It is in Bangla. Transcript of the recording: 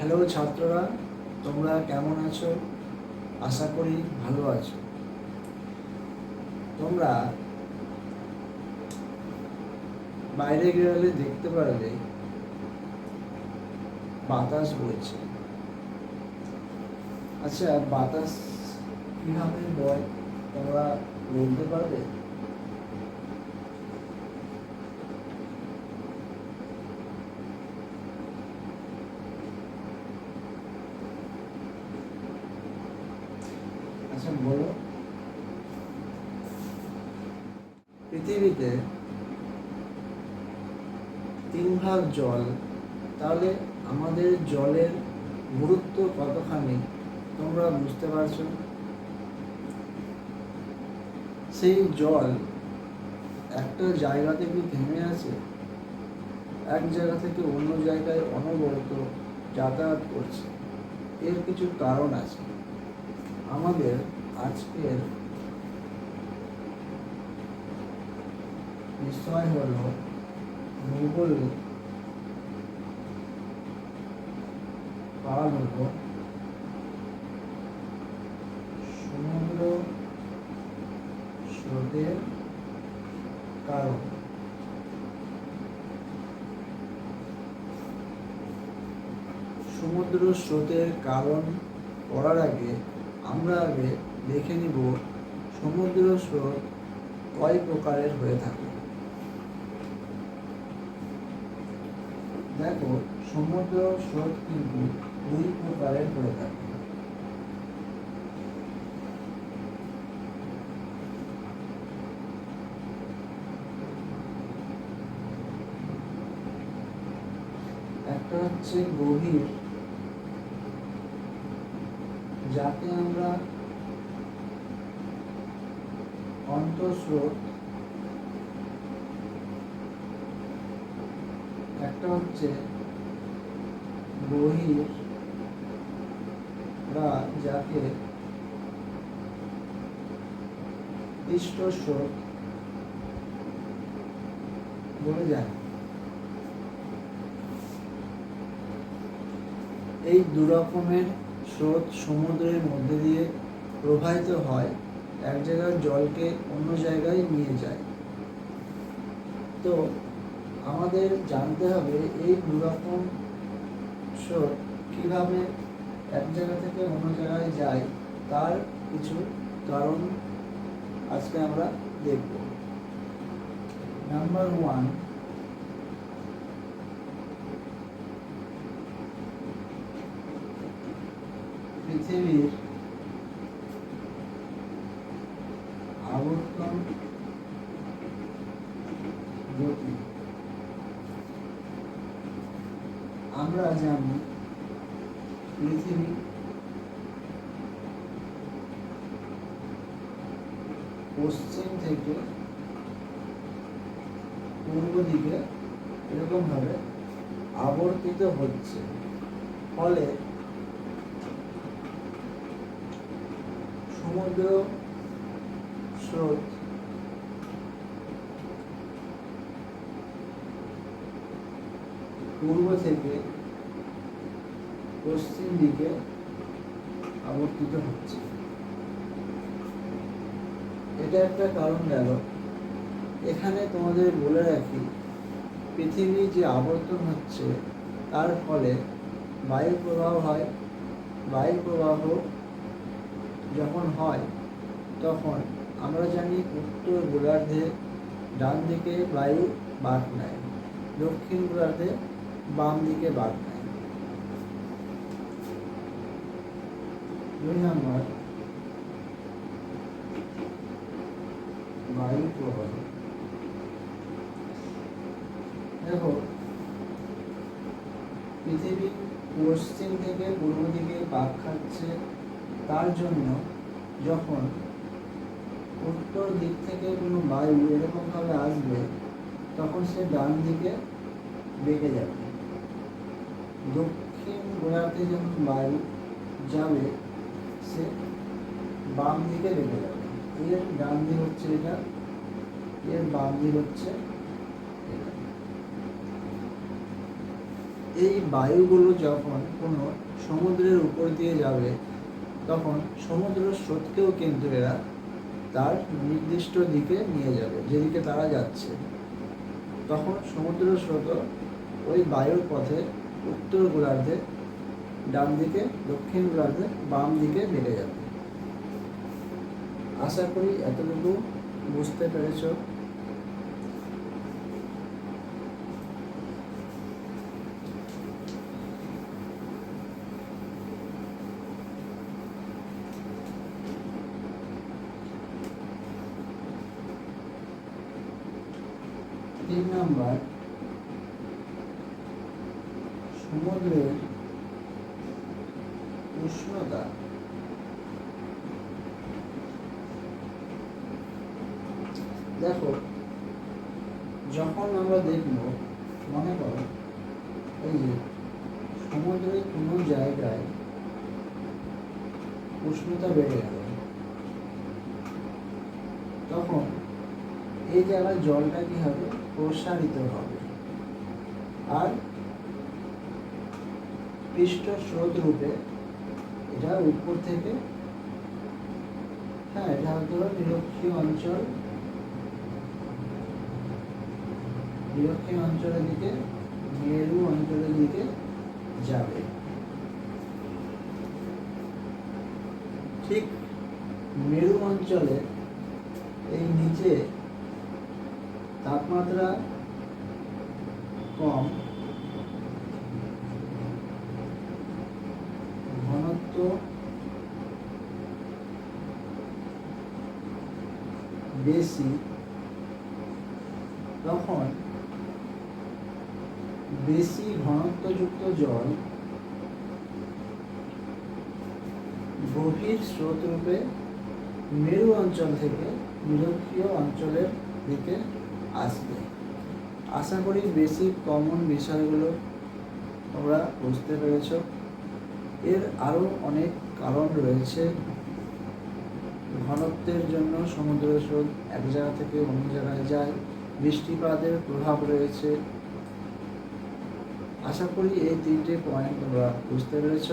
হ্যালো ছাত্ররা, তোমরা কেমন আছো? আশা করি ভালো আছো। তোমরা বাইরে গেলে দেখতে পারবে বাতাস বইছে। আচ্ছা, বাতাস কিভাবে বয় তোমরা বলতে পারবে? আচ্ছা বলো। পৃথিবীতে 3 ভাগ জল, তাহলে আমাদের জলের গুরুত্ব কতখানি তোমরা বুঝতে পারছো? সেই জল একটা জায়গাতে কি থেমে আছে? এক জায়গা থেকে অন্য জায়গায় অনবরত যাতায়াত করছে। এর কিছু কারণ আছে। আমাদের আজকের বিষয় হল ভূগোল, কাল হল সমুদ্র স্রোতের কারণ। সমুদ্র স্রোতের কারণ পড়ার আগে আমরা দেখে নিব সমুদ্র স্রোত কয় প্রকারের হয়ে থাকে। দেখো, সমুদ্র স্রোত কিন্তু 2 প্রকারের হয়ে থাকে। একটা হচ্ছে গভীর, যাকে আমরা অন্তঃস্রোত। একটা হচ্ছে বহির, বা যাকে পৃষ্ঠস্রোত বলে যায়। এই 2 রকমের স্রোত সমুদ্রের মধ্যে দিয়ে প্রবাহিত হয়, এক জায়গার জলকে অন্য জায়গায় নিয়ে যায়। তো আমাদের জানতে হবে এই 2 রকম স্রোত কিভাবে এক জায়গা থেকে অন্য জায়গায় যায়, তার কিছু কারণ আজকে আমরা দেখব। নাম্বার 1, পৃথিবীর আবর্তন গতি। আমরা জানি পৃথিবী পশ্চিম থেকে পূর্ব দিকে এরকম ভাবে আবর্তিত হচ্ছে, ফলে সমুদ্র স্রোত পূর্ব থেকে পশ্চিম দিকে আবর্তিত হচ্ছে। এটা একটা কারণ গেল। এখানে তোমাদের বলে রাখি, পৃথিবী যে আবর্তন হচ্ছে তার ফলে বায়ু প্রবাহ হয়। বায়ু প্রবাহ যখন হয় তখন আমরা জানি উত্তর গোলার্ধে ডান দিকে বায়ু বাঁক নেয়, দক্ষিণ গোলার্ধে বাম দিকে বাঁক নেয়। 2 নম্বর, বায়ু প্রবাহ। দেখো, পৃথিবী পশ্চিম থেকে পূর্ব দিকে বাঁক খাচ্ছে, তার জন্য যখন উত্তর দিক থেকে কোনো বায়ু এরকম ভাবে আসবে তখন সে ডান দিকে বেঁকে যাবে। দক্ষিণ গোলার্ধে যখন বায়ু যাবে সে বাম দিকে বেঁকে যাবে। এর ডান দিক হচ্ছে এটা, এর বাম দিক হচ্ছে এটা। এই বায়ুগুলো যখন কোনো সমুদ্রের উপর দিয়ে যাবে, তখন সমুদ্র স্রোতকেও কিন্তু এরা তার নির্দিষ্ট দিকে নিয়ে যাবে, যেদিকে তারা যাচ্ছে। তখন সমুদ্র স্রোত ওই বায়ুর পথে উত্তর গোলার্ধে ডান দিকে, দক্ষিণ গোলার্ধে বাম দিকে বেড়ে যাবে। আশা করি এতটুকু বুঝতে পেরেছ। তিন নাম্বার, সমুদ্রের উষ্ণতা। দেখো, যখন আমরা দেখব, মনে করো এই যে সমুদ্রের কোনো জায়গায় উষ্ণতা বেড়ে গেল, তখন এই জায়গায় জলটা কি হবে, প্রসারিত হবে, আর পৃষ্ঠ স্রোত রূপে এটা উপর থেকে, হ্যাঁ, এটা হয়তো নিরক্ষীয় অঞ্চলের দিকে, মেরু অঞ্চলের দিকে যাবে। ঠিক মেরু অঞ্চলে এই নিচে তাপমাত্রা কম, ঘনত্ব বেশি, তখন বেশি ঘনত্বযুক্ত জল গভীর স্রোতরূপে মেরু অঞ্চল থেকে নিরক্ষীয় অঞ্চলের দিকে আসবে। আশা করি বেসিক কমন বিষয়গুলো তোমরা বুঝতে পেরেছ। এর আরও অনেক কারণ রয়েছে। ঘনত্বের জন্য সমুদ্র স্রোত এক জায়গা থেকে অন্য জায়গায় যায়, বৃষ্টিপাতের প্রভাব রয়েছে। আশা করি এই তিনটে পয়েন্ট তোমরা বুঝতে পেরেছ।